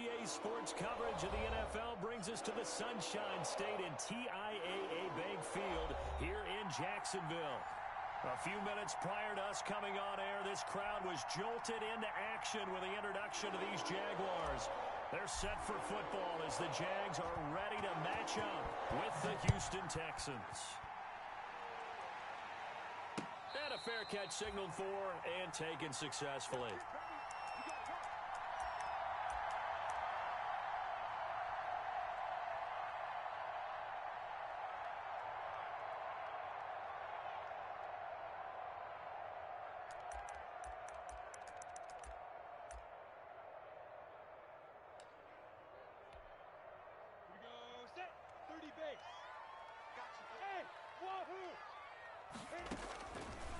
NBA sports coverage of the NFL brings us to the Sunshine State and TIAA Bank Field here in Jacksonville. A few minutes prior to us coming on air, this crowd was jolted into action with the introduction of these Jaguars. They're set for football as the Jags are ready to match up with the Houston Texans. And a fair catch signaled for and taken successfully.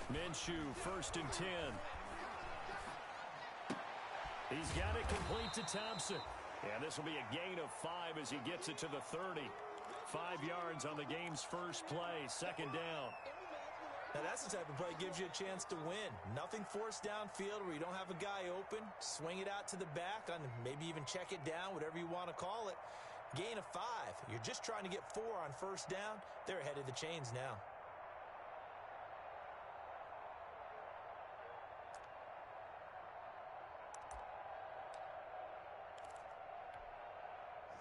Minshew, 1st and 10. He's got it complete to Thompson. And this will be a gain of 5 as he gets it to the 30. 5 yards on the game's first play, 2nd down. Now that's the type of play that gives you a chance to win. Nothing forced downfield where you don't have a guy open. Swing it out to the back, and maybe even check it down, whatever you want to call it. Gain of 5. You're just trying to get 4 on 1st down. They're ahead of the chains now.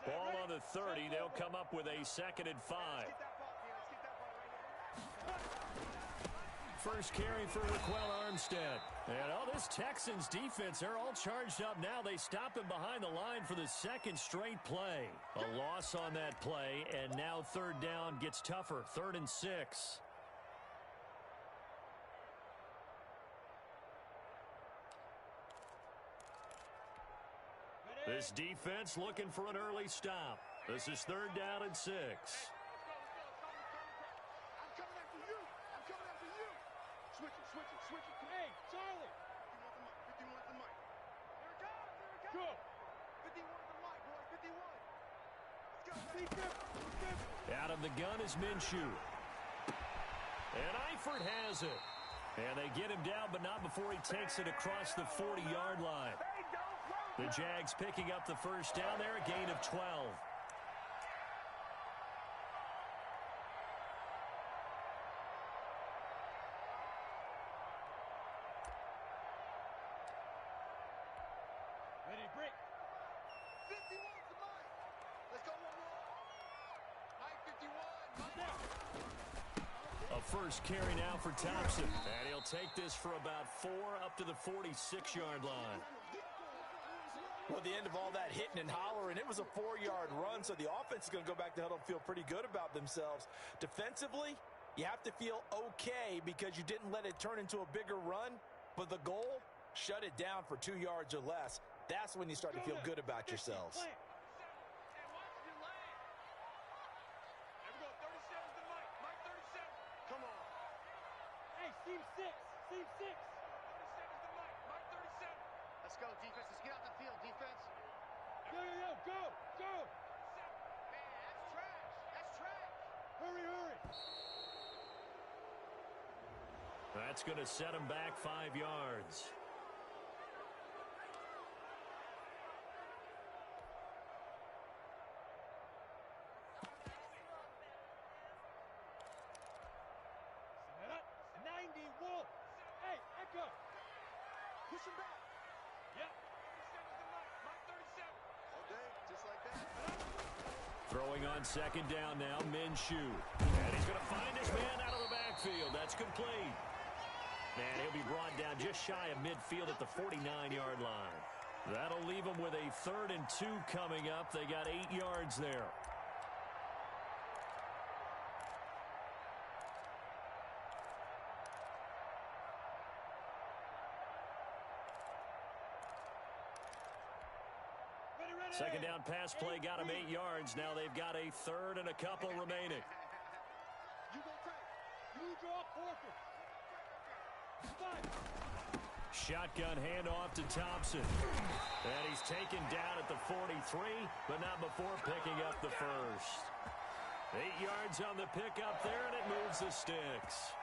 Ball on the 30. They'll come up with a 2nd and 5. First carry for Raquel Armstead. And this Texans defense, they're all charged up now. They stop him behind the line for the 2nd straight play. A loss on that play, and now 3rd down gets tougher. 3rd and 6. This defense looking for an early stop. This is 3rd down and 6. I'm coming after you. I'm coming after you. Switch it. Hey, Charlie. 51 at the mic. Here it comes. Go. 51 at the mic, boy. 51. Let's go. Out of the gun is Minshew. And Eifert has it. And they get him down, but not before he takes it across the 40-yard line. The Jags picking up the 1st down there, a gain of 12. Ready, break. 51 to Mike. Let's go one more. Mike 51. A first carry now for Thompson. And he'll take this for about 4 up to the 46-yard line. Well, the end of all that hitting and hollering, it was a 4-yard run, so the offense is going to go back to huddle and feel pretty good about themselves. Defensively, you have to feel okay because you didn't let it turn into a bigger run, but the goal, shut it down for 2 yards or less. That's when you start to feel good about yourselves. Come on. Hey, seam 6. Seam 6. 37 is the mic. Mike 37. Let's go, defense. Let's get out the field, defense. Go. Man, that's trash. Hurry. That's going to set him back 5 yards. Set up. 90 Wolf. Hey, Echo. Push him back. Yep. 37 is the mic. Mike 37. All day, just like that. Throwing on 2nd down now, Minshew. And he's going to find his man out of the backfield. That's complete. And he'll be brought down just shy of midfield at the 49-yard line. That'll leave him with a 3rd and 2 coming up. They got 8 yards there. Second down pass play got him 8 yards. Now they've got a 3rd and a couple remaining. You go take. You draw forfeit. Shotgun handoff to Thompson. And he's taken down at the 43, but not before picking up the 1st. 8 yards on the pickup there, and it moves the sticks.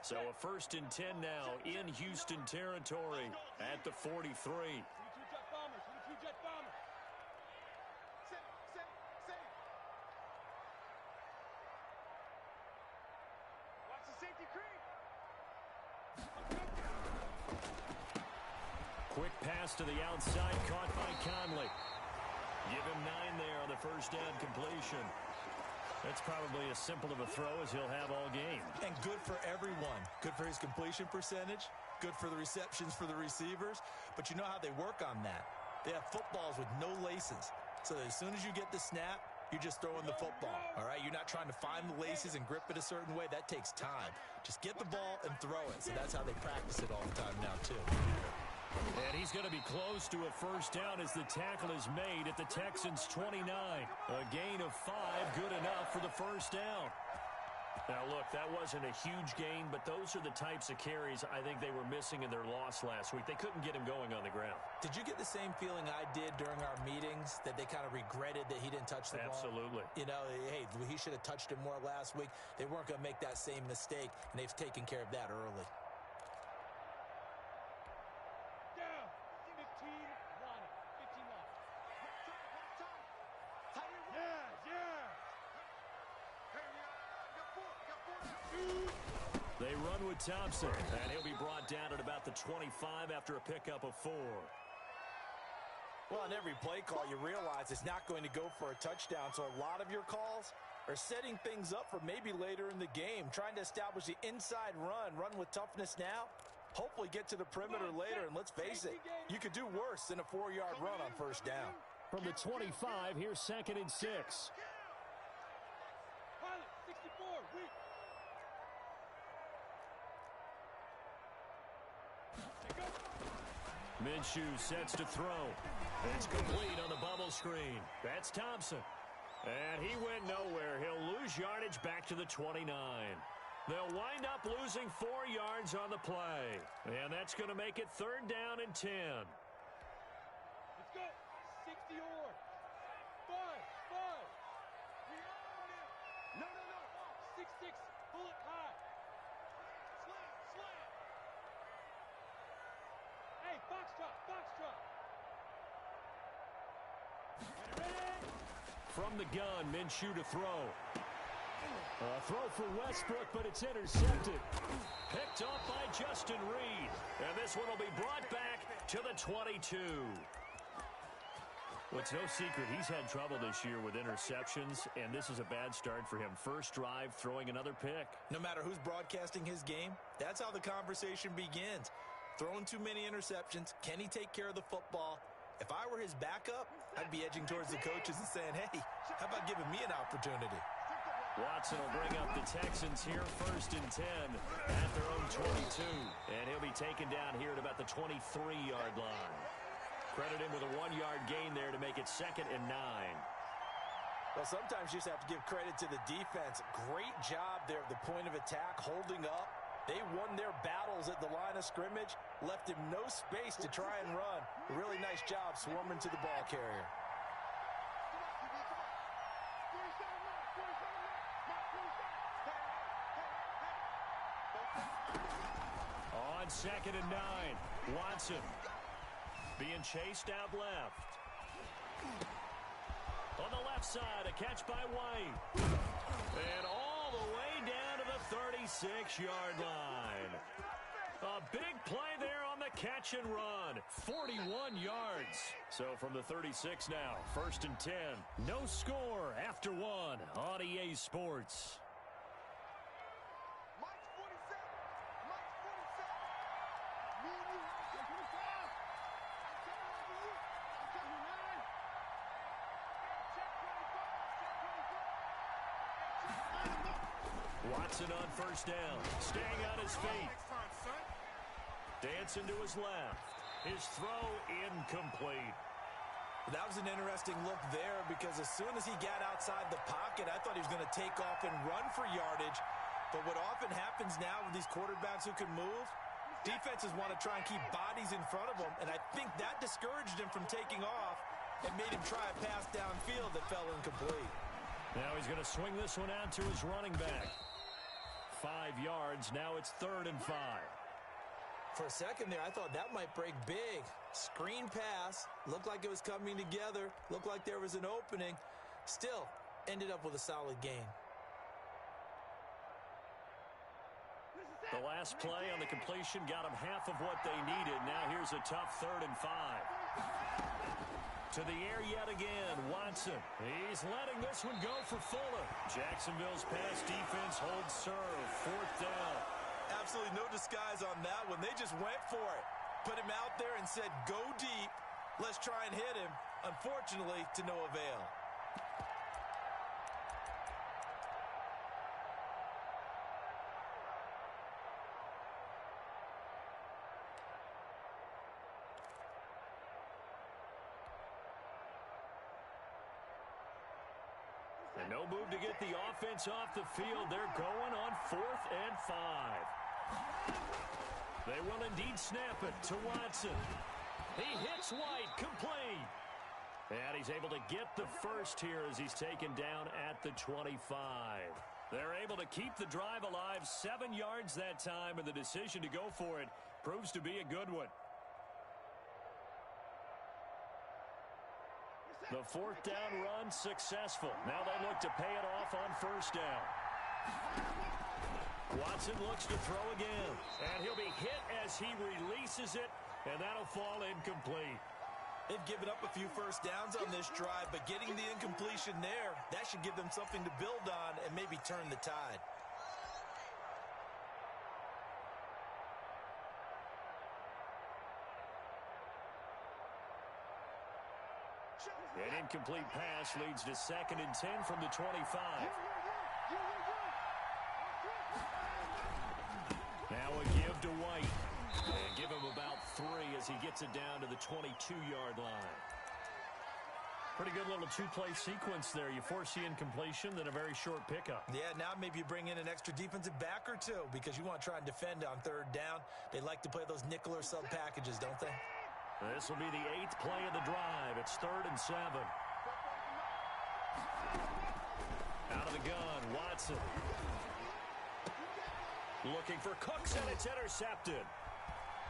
So a 1st and 10 now in Houston territory at the 43. Quick pass to the outside, caught by Conley. Give him 9 there on the first down completion. That's probably as simple of a throw as he'll have all game. And good for everyone. Good for his completion percentage. Good for the receptions for the receivers. But you know how they work on that. They have footballs with no laces. So that as soon as you get the snap, you're just throwing the football. All right? You're not trying to find the laces and grip it a certain way. That takes time. Just get the ball and throw it. So that's how they practice it all the time now, too. And he's going to be close to a first down as the tackle is made at the Texans' 29. A gain of 5, good enough for the first down. Now, look, that wasn't a huge gain, but those are the types of carries I think they were missing in their loss last week. They couldn't get him going on the ground. Did you get the same feeling I did during our meetings, that they kind of regretted that he didn't touch the ball? Absolutely. You know, hey, he should have touched it more last week. They weren't going to make that same mistake, and they've taken care of that early. They run with Thompson, and he'll be brought down at about the 25 after a pickup of 4. Well, on every play call, you realize it's not going to go for a touchdown, so a lot of your calls are setting things up for maybe later in the game, trying to establish the inside run with toughness now, hopefully get to the perimeter later, and let's face it, you could do worse than a 4-yard run on first down. From the 25, here's 2nd and 6. Minshew sets to throw. It's complete on the bubble screen. That's Thompson. And he went nowhere. He'll lose yardage back to the 29. They'll wind up losing 4 yards on the play. And that's going to make it 3rd down and 10. Let's go. 60 yards. 5. We own it. No. 6-6. Pull it high. Slam. Hey, Foxtrot. From the gun, Minshew to throw. A throw for Westbrook, but it's intercepted. Picked off by Justin Reed. And this one will be brought back to the 22. Well, it's no secret he's had trouble this year with interceptions, and this is a bad start for him. First drive, throwing another pick. No matter who's broadcasting his game, that's how the conversation begins. Throwing too many interceptions. Can he take care of the football? If I were his backup, I'd be edging towards the coaches and saying, hey, how about giving me an opportunity? Watson will bring up the Texans here, 1st and 10 at their own 22. And he'll be taken down here at about the 23-yard line. Credit him with a 1-yard gain there to make it 2nd and 9. Well, sometimes you just have to give credit to the defense. Great job there at the point of attack, holding up. They won their battles at the line of scrimmage, left him no space to try and run. A really nice job swarming to the ball carrier. On 2nd and 9, Watson being chased out left. On the left side, a catch by White. And all the way down to the 36-yard line. A big play there on the catch and run. 41 yards. So from the 36 now, 1st and 10. No score after 1 on EA Sports. Watson on first down, staying on his feet. Dancing to his left. His throw incomplete. That was an interesting look there because as soon as he got outside the pocket, I thought he was going to take off and run for yardage. But what often happens now with these quarterbacks who can move, defenses want to try and keep bodies in front of them, and I think that discouraged him from taking off and made him try a pass downfield that fell incomplete. Now he's going to swing this one out to his running back. 5 yards. Now it's 3rd and 5. For a second there, I thought that might break big. Screen pass. Looked like it was coming together. Looked like there was an opening. Still, ended up with a solid gain. The last play on the completion got them half of what they needed. Now here's a tough 3rd and 5. To the air yet again, Watson. He's letting this one go for Fuller. Jacksonville's pass defense holds serve. 4th down. Absolutely no disguise on that one. They just went for it. Put him out there and said, go deep. Let's try and hit him. Unfortunately, to no avail. And no move to get the offense off the field. They're going on 4th and 5. They will indeed snap it to Watson. He hits White, complete. And he's able to get the first here as he's taken down at the 25. They're able to keep the drive alive, 7 yards that time, and the decision to go for it proves to be a good one. The 4th down run successful. Now they look to pay it off on 1st down. Watson looks to throw again, and he'll be hit as he releases it, and that'll fall incomplete. They've given up a few first downs on this drive, but getting the incompletion there, that should give them something to build on and maybe turn the tide. An incomplete pass leads to 2nd and 10 from the 25. Now a give to White. And give him about 3 as he gets it down to the 22-yard line. Pretty good little 2-play sequence there. You force the incompletion, then a very short pickup. Yeah, now maybe you bring in an extra defensive back or two because you want to try and defend on 3rd down. They like to play those nickel or sub packages, don't they? This will be the 8th play of the drive. It's 3rd and 7. Out of the gun, Watson. Looking for Cooks, and it's intercepted.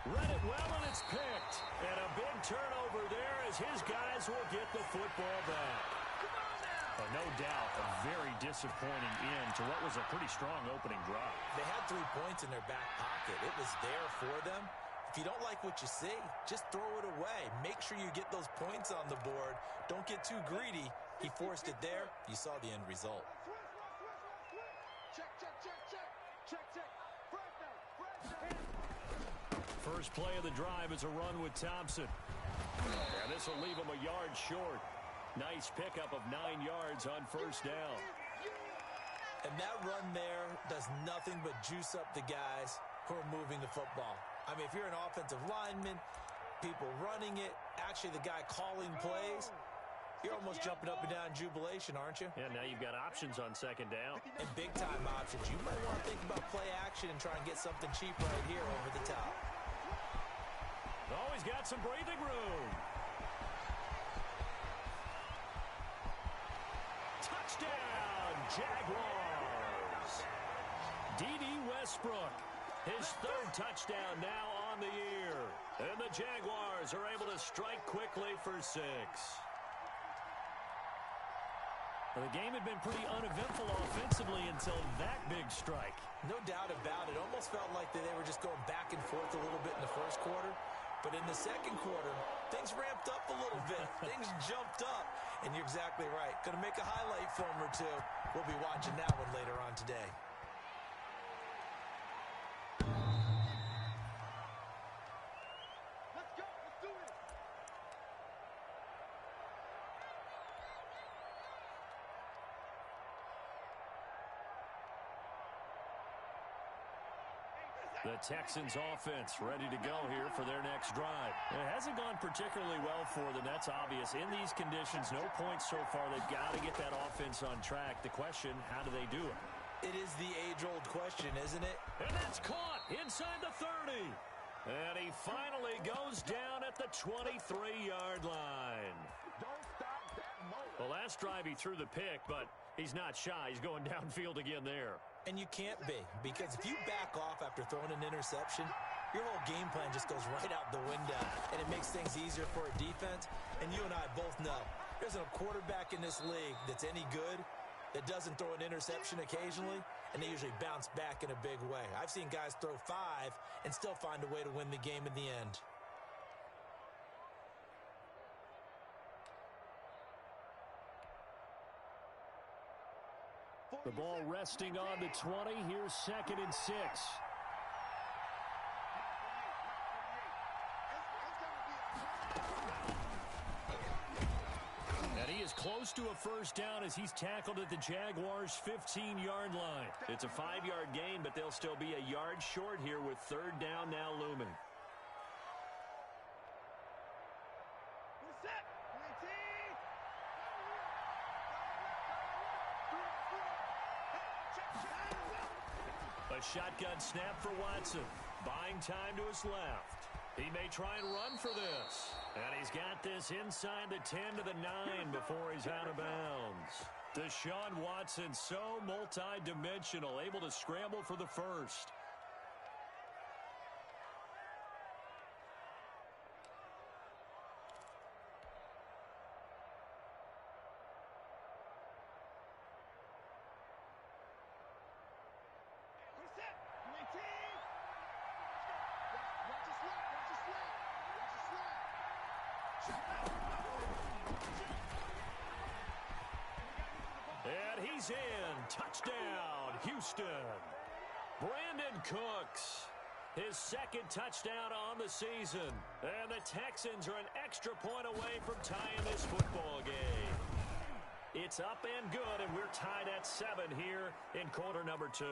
Read it well, and it's picked. And a big turnover there as his guys will get the football back. No doubt, a very disappointing end to what was a pretty strong opening drive. They had 3 points in their back pocket. It was there for them. If you don't like what you see, just throw it away. Make sure you get those points on the board. Don't get too greedy. He forced it there. You saw the end result. First play of the drive is a run with Thompson. And this will leave him a yard short. Nice pickup of 9 yards on 1st down. And that run there does nothing but juice up the guys who are moving the football. I mean, if you're an offensive lineman, people running it, actually the guy calling plays, you're almost jumping up and down in jubilation, aren't you? Yeah, now you've got options on 2nd down. And big-time options. You might want to think about play action and try and get something cheap right here over the top. Oh, he's got some breathing room. Touchdown, Jaguars. D.D. Westbrook. His 3rd touchdown now on the year. And the Jaguars are able to strike quickly for 6. Well, the game had been pretty uneventful offensively until that big strike. No doubt about it. Almost felt like they were just going back and forth a little bit in the 1st quarter. But in the 2nd quarter, things ramped up a little bit. Things jumped up. And you're exactly right. Going to make a highlight film or two. We'll be watching that one later on today. The Texans offense ready to go here for their next drive. It hasn't gone particularly well for them. That's obvious. In these conditions, no points so far. They've got to get that offense on track. The question, how do they do it? It is the age-old question, isn't it? And that's caught inside the 30. And he finally goes down at the 23-yard line. The last drive he threw the pick, but he's not shy. He's going downfield again there. And you can't be, because if you back off after throwing an interception, your whole game plan just goes right out the window, and it makes things easier for a defense. And you and I both know there's a quarterback in this league that's any good that doesn't throw an interception occasionally, and they usually bounce back in a big way. I've seen guys throw 5 and still find a way to win the game in the end. The ball resting on the 20. Here's 2nd and 6. And he is close to a first down as he's tackled at the Jaguars' 15-yard line. It's a 5-yard gain, but they'll still be a yard short here with 3rd down now looming. A shotgun snap for Watson. Buying time to his left. He may try and run for this. And he's got this inside the 10 to the 9 before he's out of bounds. Deshaun Watson, so multi-dimensional, able to scramble for the first. And he's in. Touchdown, Houston. Brandon Cooks, his 2nd touchdown on the season. And the Texans are an extra point away from tying this football game. It's up and good, and we're tied at 7 here in quarter number 2.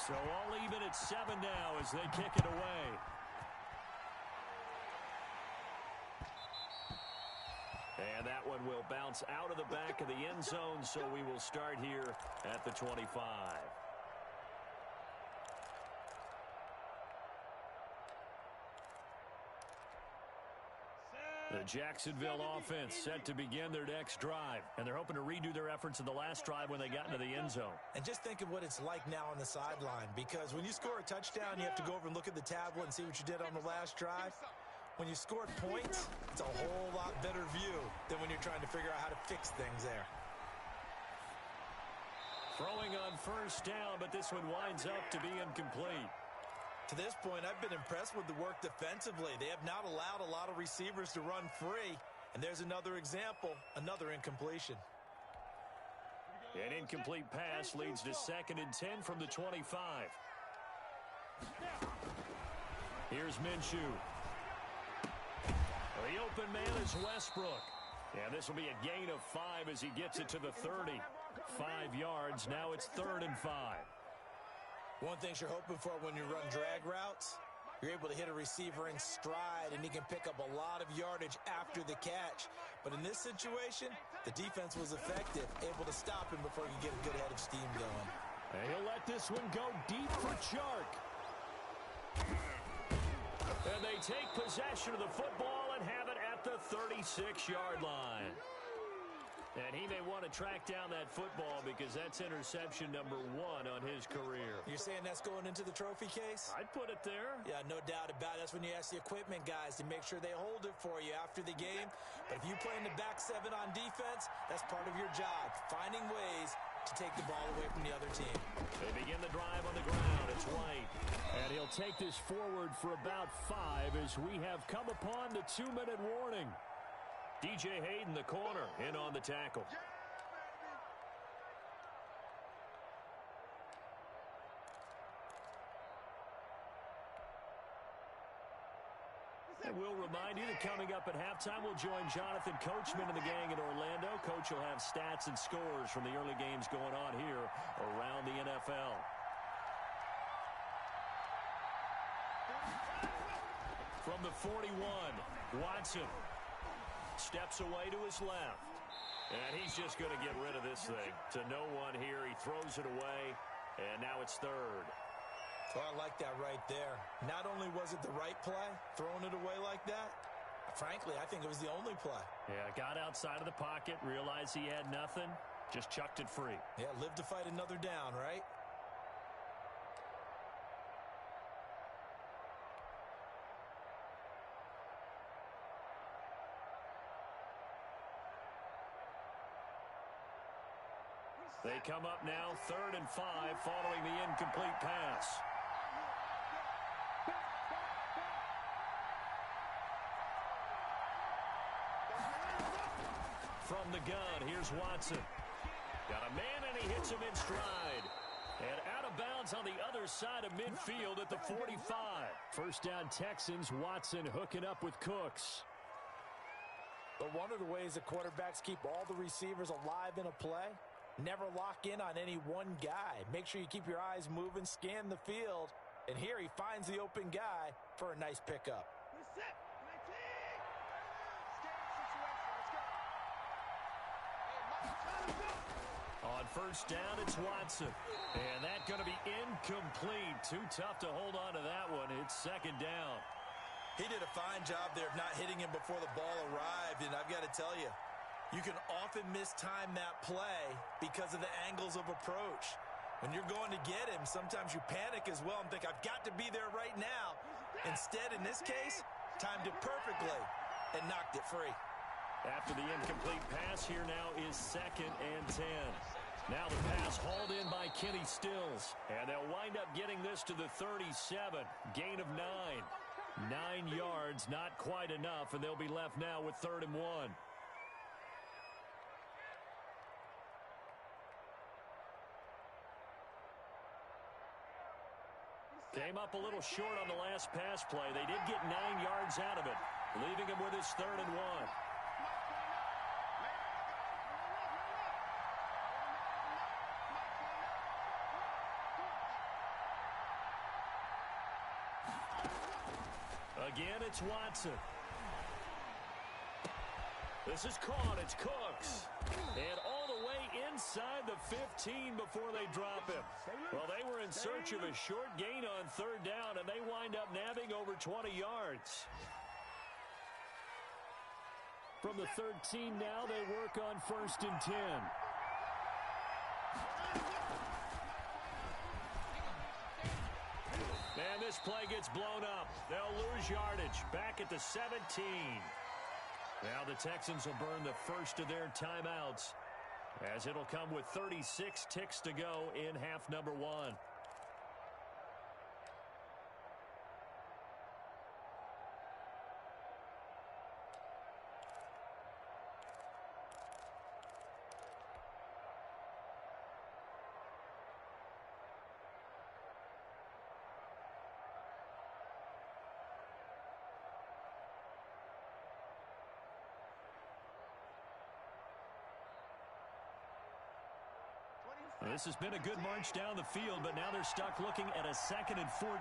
So all even at 7 now as they kick it away. And that one will bounce out of the back of the end zone, so we will start here at the 25. The Jacksonville offense set to begin their next drive, and they're hoping to redo their efforts in the last drive when they got into the end zone. And just think of what it's like now on the sideline, because when you score a touchdown, you have to go over and look at the tablet and see what you did on the last drive. When you scored points, it's a whole lot better view than when you're trying to figure out how to fix things there. Throwing on first down, but this one winds up to be incomplete. To this point, I've been impressed with the work defensively. They have not allowed a lot of receivers to run free. And there's another example, another incompletion. An incomplete pass leads to 2nd and 10 from the 25. Here's Minshew. The open man is Westbrook. And this will be a gain of 5 as he gets it to the 30. 5 yards. Now it's 3rd and 5. One thing you're hoping for when you run drag routes, you're able to hit a receiver in stride, and he can pick up a lot of yardage after the catch. But in this situation, the defense was effective, able to stop him before he could get a good head of steam going. And he'll let this one go deep for Chark. And they take possession of the football and have it at the 36-yard line. And he may want to track down that football because that's interception number 1 on his career. You're saying that's going into the trophy case? I'd put it there. Yeah, no doubt about it. That's when you ask the equipment guys to make sure they hold it for you after the game. But if you play in the back 7 on defense, that's part of your job, finding ways to take the ball away from the other team. They begin the drive on the ground. It's White. And he'll take this forward for about 5 as we have come upon the 2-minute warning. DJ Hayden, the corner, in on the tackle. And we'll remind you that coming up at halftime, we'll join Jonathan Coachman and the gang in Orlando. Coach will have stats and scores from the early games going on here around the NFL. From the 41, Watson steps away to his left. And he's just going to get rid of this thing to no one here. He throws it away, and now it's 3rd. Well, I like that right there. Not only was it the right play, throwing it away like that, Frankly, I think it was the only play. Yeah, got outside of the pocket, realized he had nothing, just chucked it free. Yeah, live to fight another down, right? They come up now 3rd and 5 following the incomplete pass. From the gun, here's Watson. Got a man, and he hits him in stride. And out of bounds on the other side of midfield at the 45. First down Texans, Watson hooking up with Cooks. But one of the ways that quarterbacks keep all the receivers alive in a play, never lock in on any one guy. Make sure you keep your eyes moving, scan the field. And here he finds the open guy for a nice pickup. On first down, it's Watson. And that's going to be incomplete. Too tough to hold on to that one. It's 2nd down. He did a fine job there of not hitting him before the ball arrived. And I've got to tell you, you can often mistime that play because of the angles of approach. When you're going to get him, sometimes you panic as well and think, I've got to be there right now. Instead, in this case, timed it perfectly and knocked it free. After the incomplete pass, here now is 2nd and 10. Now the pass hauled in by Kenny Stills. And they'll wind up getting this to the 37. Gain of 9. 9 yards, not quite enough, and they'll be left now with 3rd and 1. Came up a little short on the last pass play. They did get 9 yards out of it, leaving him with his 3rd and 1. Again, it's Watson. This is caught. It's Cooks. And all the way inside the 15 before they drop him. Well, they were in search of a short gain on 3rd down, and they wind up nabbing over 20 yards. From the 13 now, they work on 1st and 10. And this play gets blown up. They'll lose yardage. Back at the 17. Now the Texans will burn the first of their timeouts, as it'll come with 36 ticks to go in half number 1. This has been a good march down the field, but now they're stuck looking at a 2nd and 14.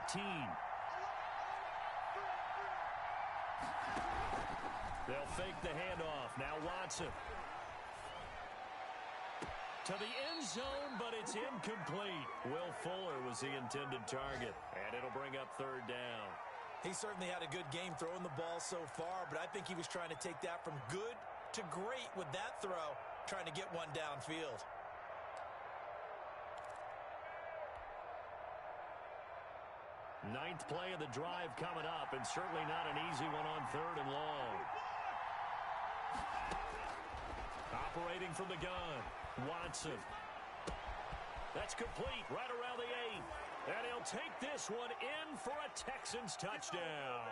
They'll fake the handoff. Now Watson. To the end zone, but it's incomplete. Will Fuller was the intended target, and it'll bring up 3rd down. He certainly had a good game throwing the ball so far, but I think he was trying to take that from good to great with that throw, trying to get one downfield. Ninth play of the drive coming up, and certainly not an easy one on 3rd and long. Operating from the gun, Watson. That's complete right around the 8. And he'll take this one in for a Texans touchdown.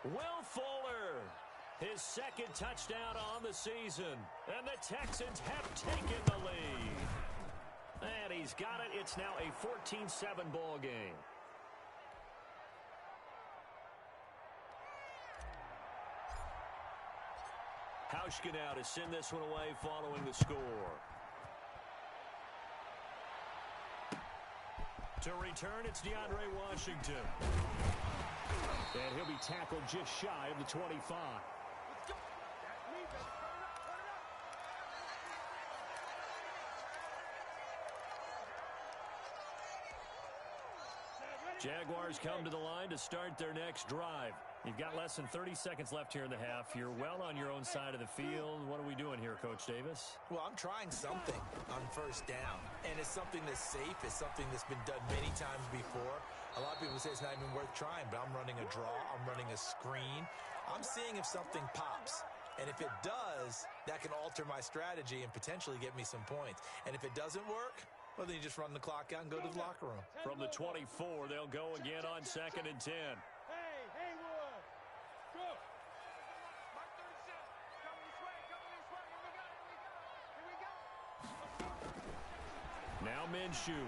Will Fuller, his 2nd touchdown on the season. And the Texans have taken the lead. And he's got it. It's now a 14-7 ball game. Hauschka now to send this one away following the score. To return, it's DeAndre Washington. And he'll be tackled just shy of the 25. Jaguars come to the line to start their next drive. You've got less than 30 seconds left here in the half. You're well on your own side of the field. What are we doing here, Coach Davis? Well, I'm trying something on first down, and it's something that's safe. It's something that's been done many times before. A lot of people say it's not even worth trying, but I'm running a draw. I'm running a screen. I'm seeing if something pops. And if it does, that can alter my strategy and potentially get me some points. And if it doesn't work, well, then you just run the clock out and go to the locker room. From the 24, they'll go again on 2nd and 10. Now Minshew.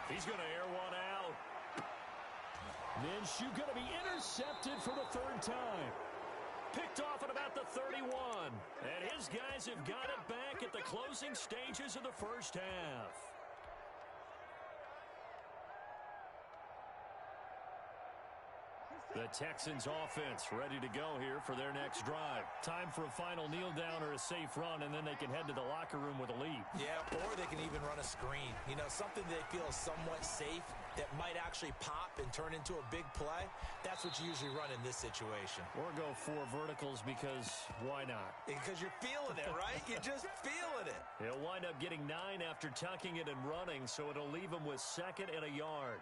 He's going to air one out. Minshew going to be intercepted for the 3rd time. Picked off at about the 31. And his guys have got it back at the closing stages of the first half. The Texans offense ready to go here for their next drive. Time for a final kneel down or a safe run, and then they can head to the locker room with a lead. Yeah, or they can even run a screen. You know, something they feel is somewhat safe that might actually pop and turn into a big play. That's what you usually run in this situation. Or go 4 verticals because why not? Because you're feeling it, right? You're just feeling it. He'll wind up getting 9 after tucking it and running, so it'll leave him with 2nd and a yard.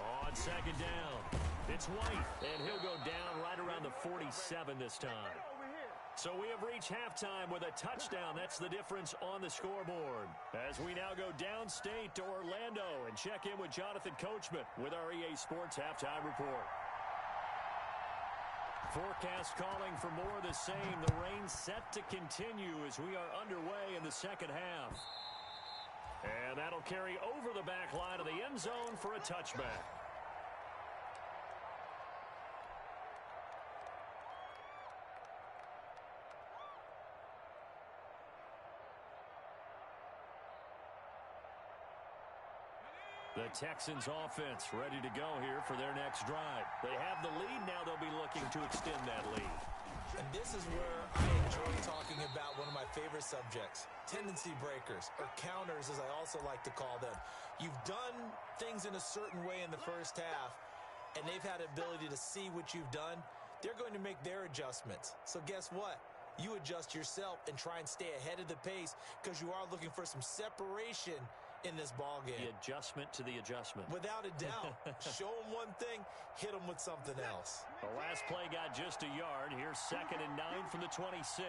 On 2nd down, it's White, and he'll go down right around the 47 this time. So we have reached halftime with a touchdown. That's the difference on the scoreboard. As we now go downstate to Orlando and check in with Jonathan Coachman with our EA Sports Halftime Report. Forecast calling for more of the same. The rain set to continue as we are underway in the second half. And that'll carry over the back line of the end zone for a touchback. The Texans offense ready to go here for their next drive. They have the lead. Now they'll be looking to extend that lead. And this is where I enjoy talking about one of my favorite subjects, tendency breakers, or counters as I also like to call them. You've done things in a certain way in the first half, and they've had the ability to see what you've done. They're going to make their adjustments. So guess what? You adjust yourself and try and stay ahead of the pace because you are looking for some separation in this ball game. The adjustment to the adjustment. Without a doubt. Show them one thing, hit them with something else. The last play got just a yard. Here's 2nd and 9 from the 26.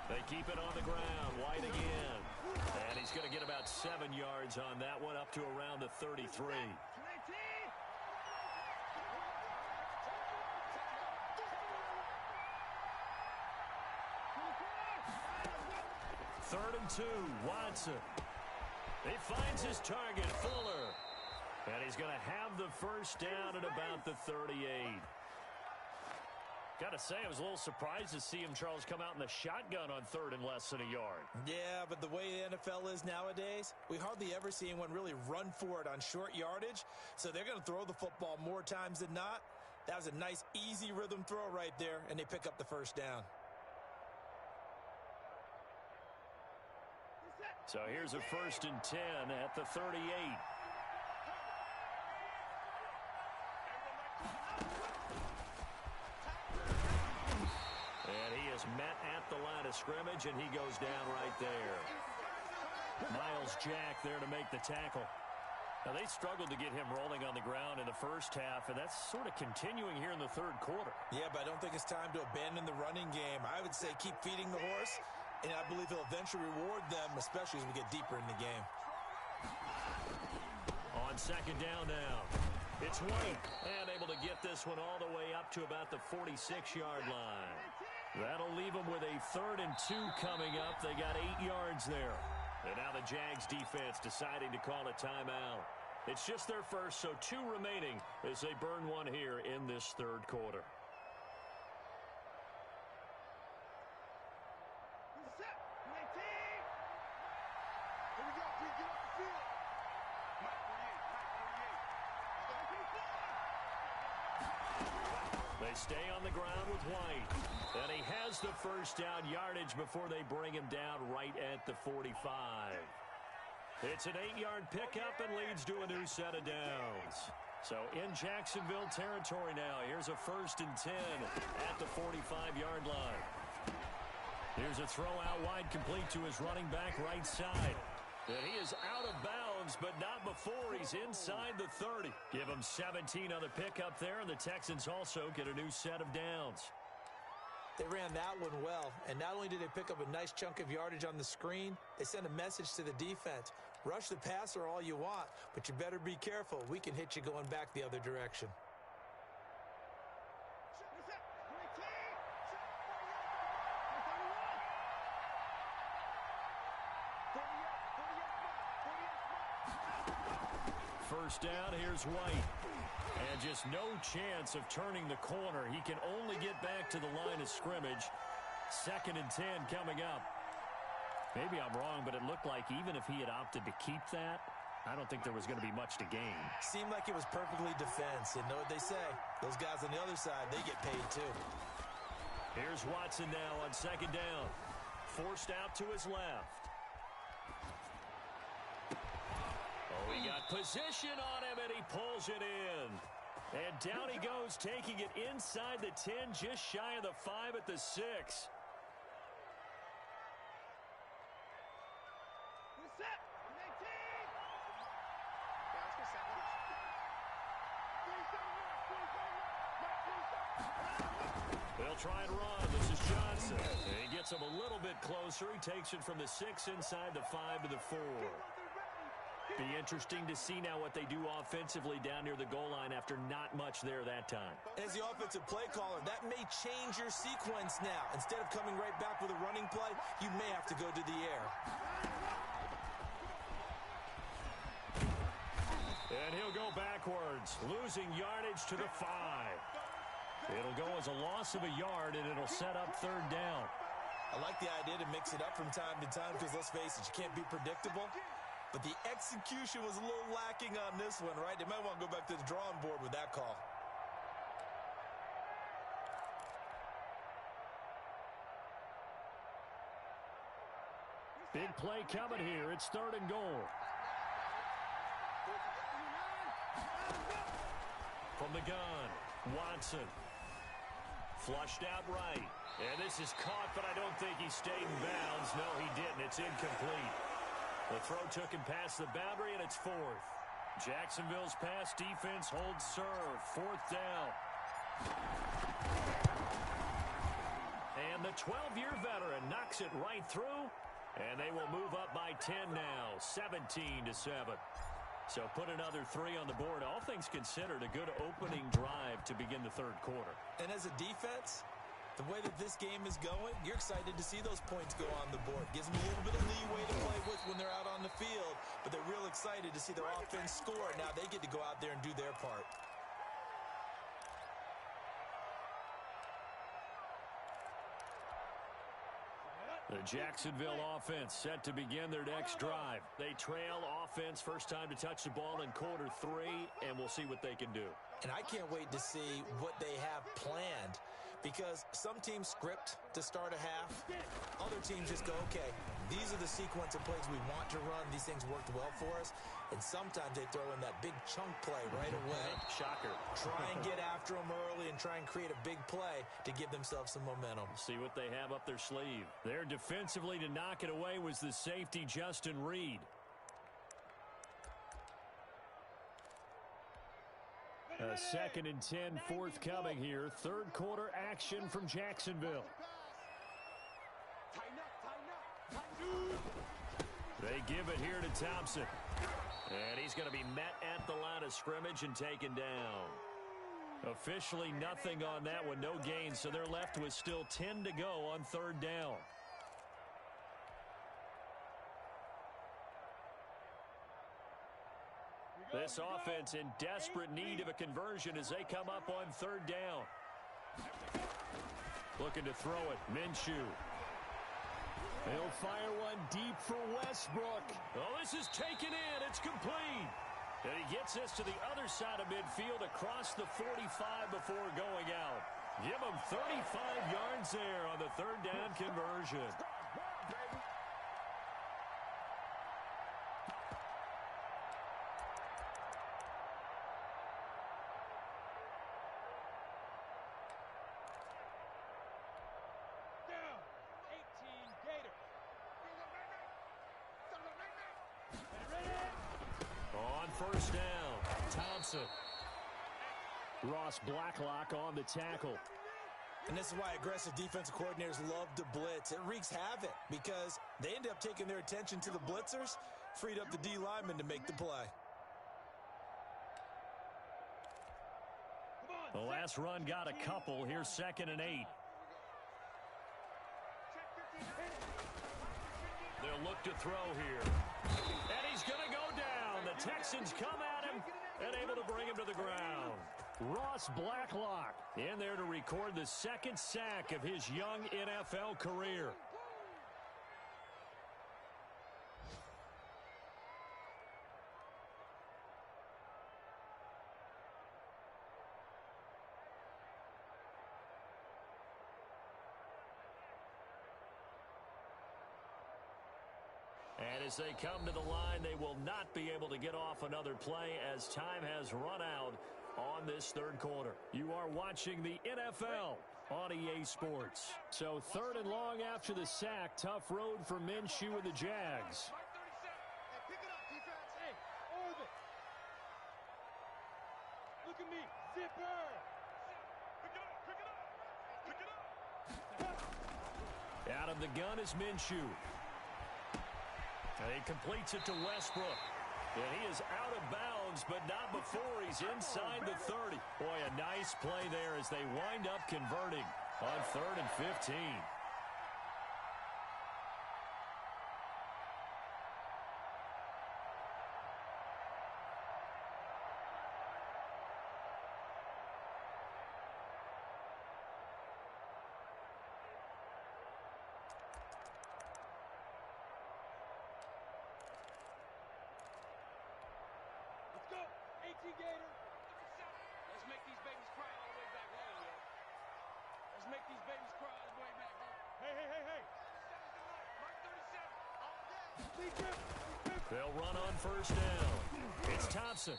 They keep it on the ground. White again. And he's going to get about 7 yards on that one, up to around the 33. 3rd and 2, Watson. He finds his target, Fuller. And he's going to have the first down at about the 38. Got to say, I was a little surprised to see him, Charles, come out in the shotgun on 3rd and less than a yard. Yeah, but the way the NFL is nowadays, we hardly ever see anyone really run for it on short yardage. So they're going to throw the football more times than not. That was a nice, easy rhythm throw right there, and they pick up the first down. So here's a 1st and 10 at the 38. And he is met at the line of scrimmage, and he goes down right there. Miles Jack there to make the tackle. Now, they struggled to get him rolling on the ground in the first half, and that's sort of continuing here in the 3rd quarter. Yeah, but I don't think it's time to abandon the running game. I would say keep feeding the horse. And I believe he'll eventually reward them, especially as we get deeper in the game. On 2nd down now, it's White. And able to get this one all the way up to about the 46-yard line. That'll leave them with a 3rd and 2 coming up. They got 8 yards there. And now the Jags defense deciding to call a timeout. It's just their first, so 2 remaining as they burn one here in this 3rd quarter. They They stay on the ground with White. And he has the first down yardage before they bring him down right at the 45. It's an 8-yard pickup and leads to a new set of downs. So in Jacksonville territory now. Here's a 1st and 10 at the 45-yard line. Here's a throw out wide, complete to his running back right side. And he is out of bounds, but not before he's inside the 30. Give him 17 on the pickup there, and the Texans also get a new set of downs. They ran that one well, and not only did they pick up a nice chunk of yardage on the screen, they sent a message to the defense. Rush the passer all you want, but you better be careful. We can hit you going back the other direction. First down, here's White. And just no chance of turning the corner. He can only get back to the line of scrimmage. 2nd and 10 coming up. Maybe I'm wrong, but it looked like even if he had opted to keep that, I don't think there was going to be much to gain. Seemed like it was perfectly defense. And know what they say? Those guys on the other side, they get paid too. Here's Watson now on 2nd down. Forced out to his left. Oh, he got position on him, and he pulls it in. And down he goes, taking it inside the 10, just shy of the 5 at the 6. They'll try and run. This is Johnson. He gets him a little bit closer. He takes it from the 6 inside the 5 to the 4. Be interesting to see now what they do offensively down near the goal line after not much there that time. As the offensive play caller, that may change your sequence now. Instead of coming right back with a running play, you may have to go to the air. And he'll go backwards, losing yardage to the 5. It'll go as a loss of a yard, and it'll set up 3rd down. I like the idea to mix it up from time to time because, let's face it, you can't be predictable. But the execution was a little lacking on this one, right? They might want to go back to the drawing board with that call. Big play coming here. It's 3rd and goal. From the gun, Watson. Flushed out right. And this is caught, but I don't think he stayed in bounds. No, he didn't. It's incomplete. The throw took him past the boundary, and it's 4th. Jacksonville's pass defense holds serve. 4th down. And the 12-year veteran knocks it right through, and they will move up by 10 now, 17-7. So put another 3 on the board. All things considered, a good opening drive to begin the 3rd quarter. And as a defense, the way that this game is going, you're excited to see those points go on the board. Gives them a little bit of leeway to play with when they're out on the field, but they're real excited to see their offense score. Now they get to go out there and do their part. The Jacksonville offense set to begin their next drive. They trail offense, first time to touch the ball in quarter 3, and we'll see what they can do. And I can't wait to see what they have planned, because some teams script to start a half. Other teams just go, okay, these are the sequence of plays we want to run. These things worked well for us. And sometimes they throw in that big chunk play right away. Shocker. Try and get after them early and try and create a big play to give themselves some momentum. See what they have up their sleeve. There defensively to knock it away was the safety Justin Reed. A 2nd and 10 forthcoming here. 3rd quarter action from Jacksonville. They give it here to Thompson. And he's going to be met at the line of scrimmage and taken down. Officially nothing on that one, no gain, so they're left with still 10 to go on 3rd down. This offense in desperate need of a conversion as they come up on 3rd down. Looking to throw it, Minshew. He'll fire one deep for Westbrook. Oh, this is taken in. It's complete. And he gets this to the other side of midfield across the 45 before going out. Give him 35 yards there on the third down conversion. Down. 18 Gators. On first down, Thompson. Ross Blacklock on the tackle. And this is why aggressive defensive coordinators love to blitz. It wreaks havoc because they end up taking their attention to the blitzers, freed up the D lineman to make the play. The last run got a couple. Here's 2nd and 8. They'll look to throw here. And he's going to go down. The Texans come at him and able to bring him to the ground. Ross Blacklock in there to record the 2nd sack of his young NFL career. And as they come to the line, they will not be able to get off another play as time has run out on this third quarter. You are watching the NFL on EA Sports. So 3rd and long after the sack. Tough road for Minshew and the Jags. Hey, pick it up, defense. Hey, orbit. Look at me. Zipper. Pick it up, pick it up, pick it up. Out of the gun is Minshew. And he completes it to Westbrook. And he is out of bounds, but not before he's inside the 30. Boy, a nice play there as they wind up converting on 3rd and 15. Let's go. 18 Gator. Let's make these babies cry all the way back home, yo. Let's make these babies cry all the way back home. Hey, hey, hey, hey. Mark 37. All day. They'll run on first down. It's Thompson.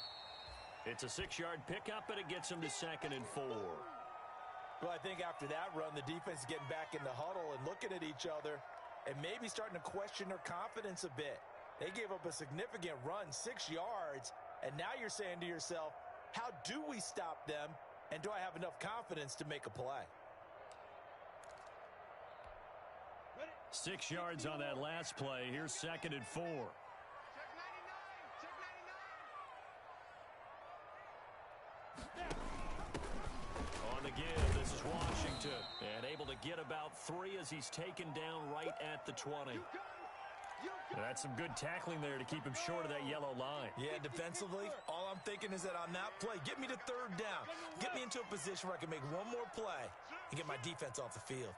It's a 6-yard pickup, and it gets him to 2nd and 4. Well, I think after that run, the defense is getting back in the huddle and looking at each other and maybe starting to question their confidence a bit. They gave up a significant run, 6 yards, and now you're saying to yourself, how do we stop them, and do I have enough confidence to make a play? 6 yards on that last play. Here's 2nd and 4. Check 99. Check 99. On the give, this is Washington. And able to get about 3 as he's taken down right at the 20. That's some good tackling there to keep him short of that yellow line. Yeah, defensively, all I'm thinking is that on that play, get me to 3rd down. Get me into a position where I can make one more play and get my defense off the field.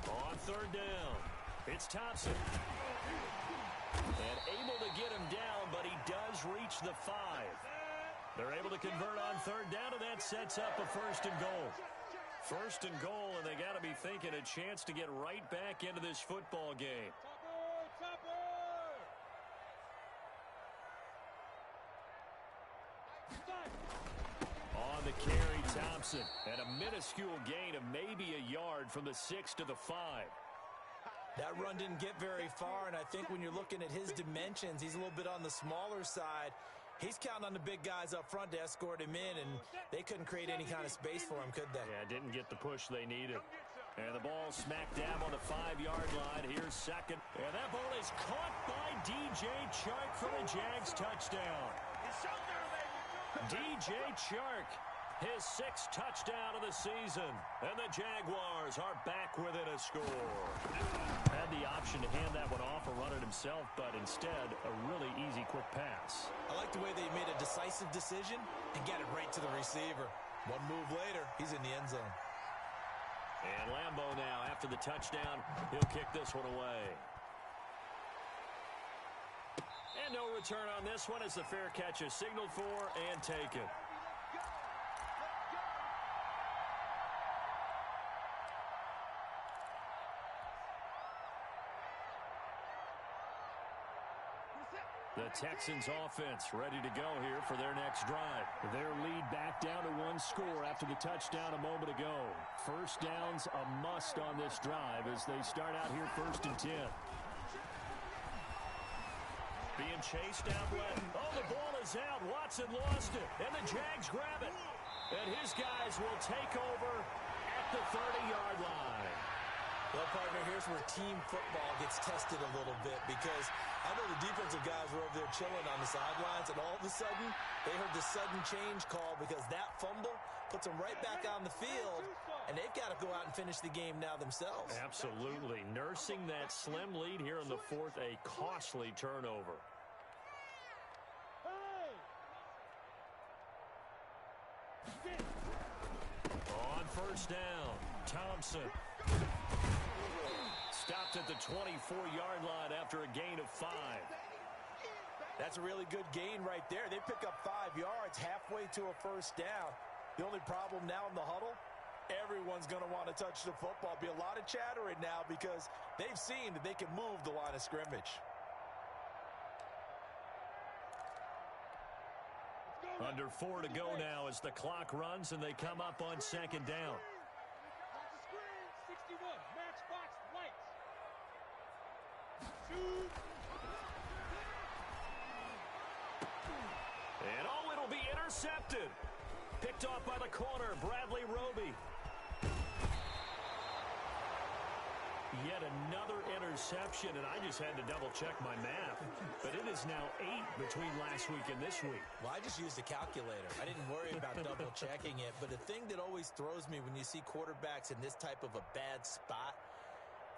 On 3rd down, it's Thompson. And able to get him down, but he does reach the 5. They're able to convert on 3rd down, and that sets up a 1st and goal. 1st and goal, and they got to be thinking a chance to get right back into this football game. On the carry, Thompson. And a minuscule gain of maybe a yard from the 6 to the 5. That run didn't get very far, and I think when you're looking at his dimensions, he's a little bit on the smaller side. He's counting on the big guys up front to escort him in, and they couldn't create any kind of space for him, could they? Yeah, didn't get the push they needed. And the ball smack dab on the 5-yard line. Here's 2nd. And that ball is caught by DJ Chark for the Jags touchdown. DJ Chark, his 6th touchdown of the season. And the Jaguars are back within a score. Had the option to hand that one off or run it himself, but instead, a really easy, quick pass. I like the way they made a decisive decision and get it right to the receiver. One move later, he's in the end zone. And Lambeau now, after the touchdown, he'll kick this one away. And no return on this one as the fair catch is signaled for and taken. The Texans offense ready to go here for their next drive. Their lead back down to 1 score after the touchdown a moment ago. First down's a must on this drive as they start out here 1st and 10. Being chased out left. Oh, the ball is out. Watson lost it. And the Jags grab it. And his guys will take over at the 30-yard line. Well, partner, here's where team football gets tested a little bit because I know the defensive guys were over there chilling on the sidelines, and all of a sudden, they heard the sudden change call because that fumble puts them right back on the field, and they've got to go out and finish the game now themselves. Absolutely. Nursing that slim lead here in the 4th, a costly turnover. On 1st down, Thompson. Stopped at the 24-yard line after a gain of 5. That's a really good gain right there. They pick up 5 yards halfway to a 1st down. The only problem now in the huddle, everyone's going to want to touch the football. Be a lot of chatter right now because they've seen that they can move the line of scrimmage. Under 4 to go now as the clock runs and they come up on 2nd down. 61, matchbox lights. And oh, it'll be intercepted. Picked off by the corner, Bradley Roby. Yet another interception, and I just had to double-check my math. But it is now 8 between last week and this week. Well, I just used a calculator. I didn't worry about double-checking it. But the thing that always throws me when you see quarterbacks in this type of a bad spot,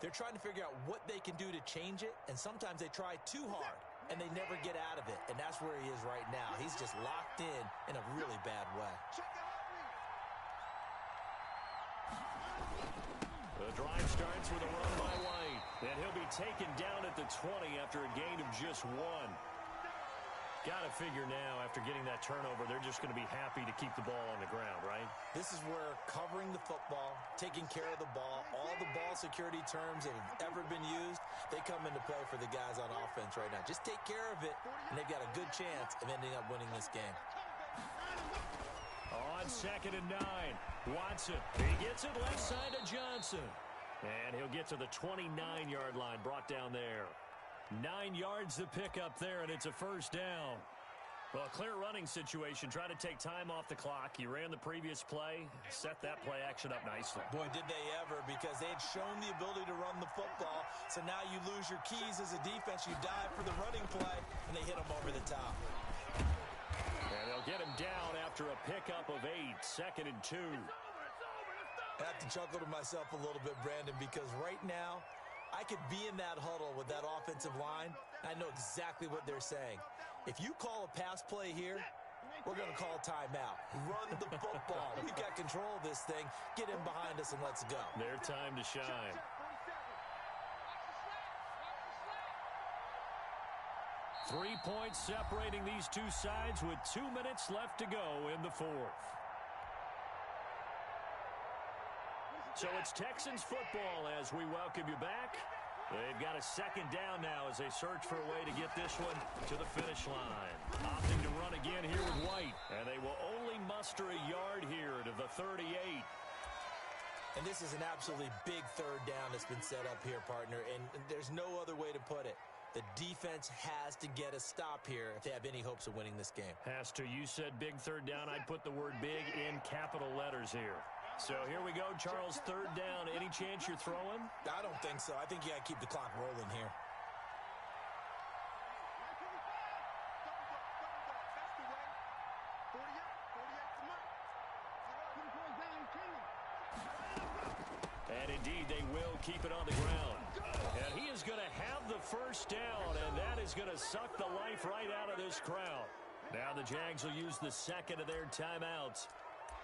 they're trying to figure out what they can do to change it, and sometimes they try too hard, and they never get out of it. And that's where he is right now. He's just locked in a really bad way. The drive starts with a run by White, and he'll be taken down at the 20 after a gain of just 1. Got to figure now, after getting that turnover, they're just going to be happy to keep the ball on the ground, right? This is where covering the football, taking care of the ball, all the ball security terms that have ever been used, they come into play for the guys on offense right now. Just take care of it, and they've got a good chance of ending up winning this game. On 2nd and 9, Watson. He gets it left side to Johnson. And he'll get to the 29-yard line, brought down there. 9 yards to pick up there, and it's a 1st down. Well, a clear running situation. Try to take time off the clock. You ran the previous play, set that play action up nicely. Boy, did they ever, because they had shown the ability to run the football. So now you lose your keys as a defense. You dive for the running play, and they hit them over the top. And they'll get him down after a pickup of 8, 2nd and 2. I have to chuckle to myself a little bit, Brandon, because right now, I could be in that huddle with that offensive line. I know exactly what they're saying. If you call a pass play here, we're going to call timeout. Run the football. We've got control of this thing. Get in behind us and let's go. Their time to shine. Three points separating these two sides with 2 minutes left to go in the 4th. So it's Texans football as we welcome you back. They've got a 2nd down now as they search for a way to get this one to the finish line. Opting to run again here with White. And they will only muster a yard here to the 38. And this is an absolutely big 3rd down that's been set up here, partner. And there's no other way to put it. The defense has to get a stop here if they have any hopes of winning this game. Has to. You said big 3rd down. I'd put the word big in capital letters here. So here we go, Charles, 3rd down. Any chance you're throwing? I don't think so. I think you got to keep the clock rolling here. And indeed, they will keep it on the ground. And he is going to have the 1st down, and that is going to suck the life right out of this crowd. Now the Jags will use the 2nd of their timeouts.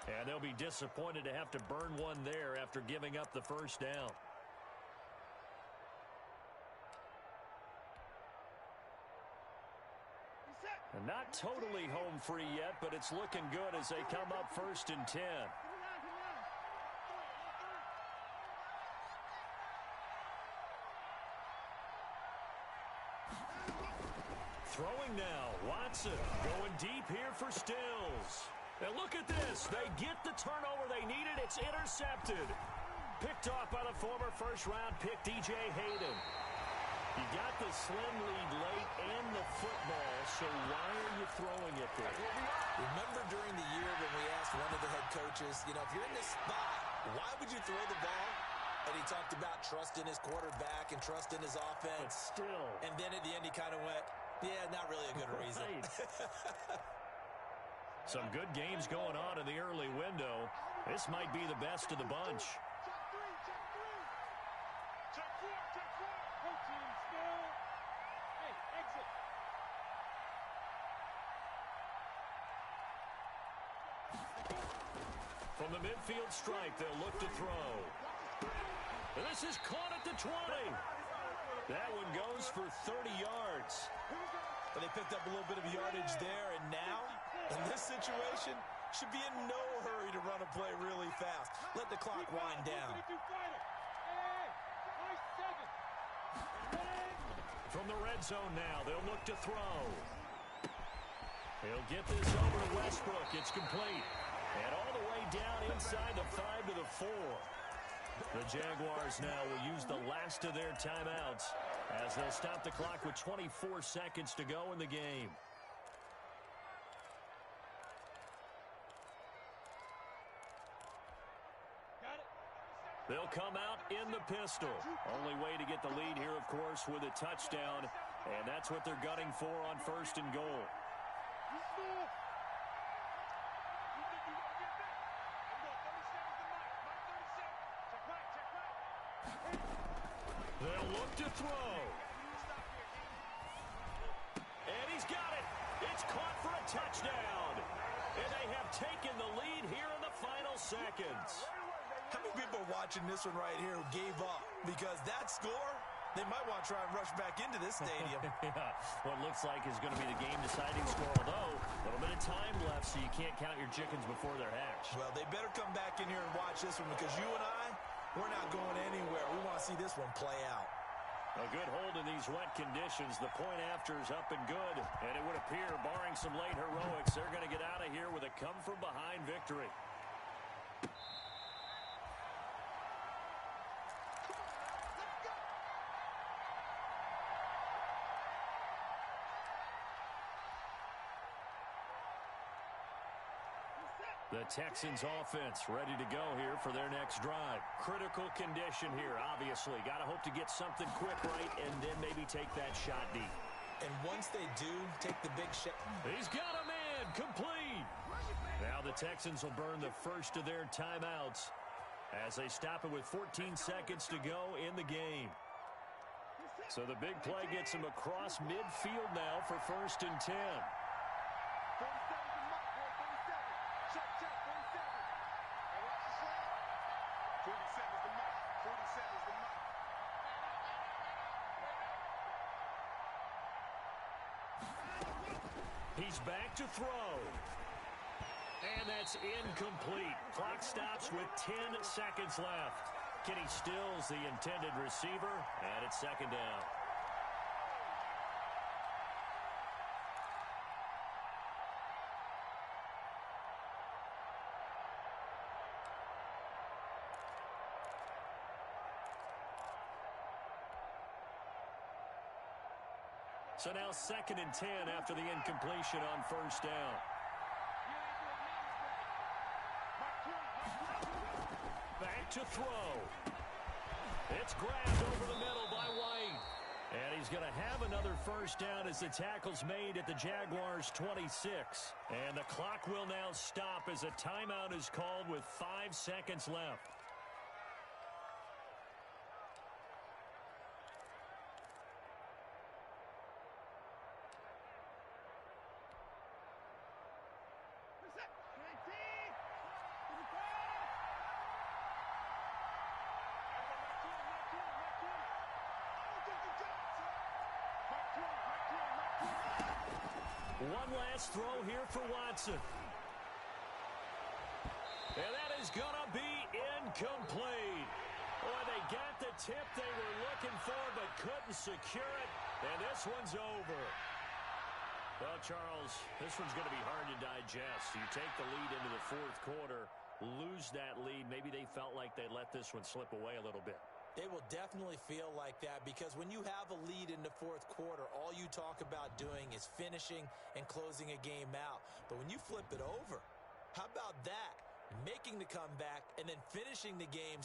And they'll be disappointed to have to burn one there after giving up the first down. And not totally home free yet, but it's looking good as they come up 1st and 10. Throwing now, Watson going deep here for Stills. And look at this. They get the turnover they needed. It's intercepted. Picked off by the former first-round pick, DJ Hayden. You got the slim lead late and the football, so why are you throwing it there? Remember during the year when we asked one of the head coaches, if you're in this spot, why would you throw the ball? And he talked about trust in his quarterback and trust in his offense. But still. And then at the end he kind of went, yeah, not really a good reason. Some good games going on in the early window. This might be the best of the bunch. From the midfield stripe, they'll look to throw. This is caught at the 20. That one goes for 30 yards. But they picked up a little bit of yardage there, and now, in this situation, should be in no hurry to run a play really fast. Let the clock wind down. From the red zone now, they'll look to throw. He'll get this over to Westbrook. It's complete. And all the way down inside the 5 to the 4. The Jaguars now will use the last of their timeouts as they'll stop the clock with 24 seconds to go in the game. They'll come out in the pistol. Only way to get the lead here, of course, with a touchdown. And that's what they're gunning for on 1st and goal. They'll look to throw. And he's got it. It's caught for a touchdown. And they have taken the lead here in the final seconds. How many people watching this one right here gave up? Because that score, they might want to try and rush back into this stadium. Yeah, what looks like is going to be the game-deciding score, although a little bit of time left, so you can't count your chickens before they're hatched. Well, they better come back in here and watch this one because you and I, we're not going anywhere. We want to see this one play out. A good hold in these wet conditions. The point after is up and good. And it would appear, barring some late heroics, they're going to get out of here with a come-from-behind victory. The Texans offense ready to go here for their next drive. Critical condition here, obviously. Got to hope to get something quick right and then maybe take that shot deep. And once they do, take the big shot. He's got a man, complete. Now the Texans will burn the first of their timeouts as they stop it with 14 seconds to go in the game. So the big play gets them across midfield now for 1st and 10. He's back to throw. And that's incomplete. Clock stops with 10 seconds left. Kenny Stills, the intended receiver, and it's 2nd down. So now 2nd and 10 after the incompletion on 1st down. Back to throw. It's grabbed over the middle by White. And he's going to have another 1st down as the tackle's made at the Jaguars' 26. And the clock will now stop as a timeout is called with 5 seconds left. One last throw here for Watson. And that is going to be incomplete. Boy, they got the tip they were looking for but couldn't secure it. And this one's over. Well, Charles, this one's going to be hard to digest. You take the lead into the fourth quarter, lose that lead. Maybe they felt like they let this one slip away a little bit. They will definitely feel like that because when you have a lead in the fourth quarter, all you talk about doing is finishing and closing a game out. But when you flip it over, how about that? Making the comeback and then finishing the game.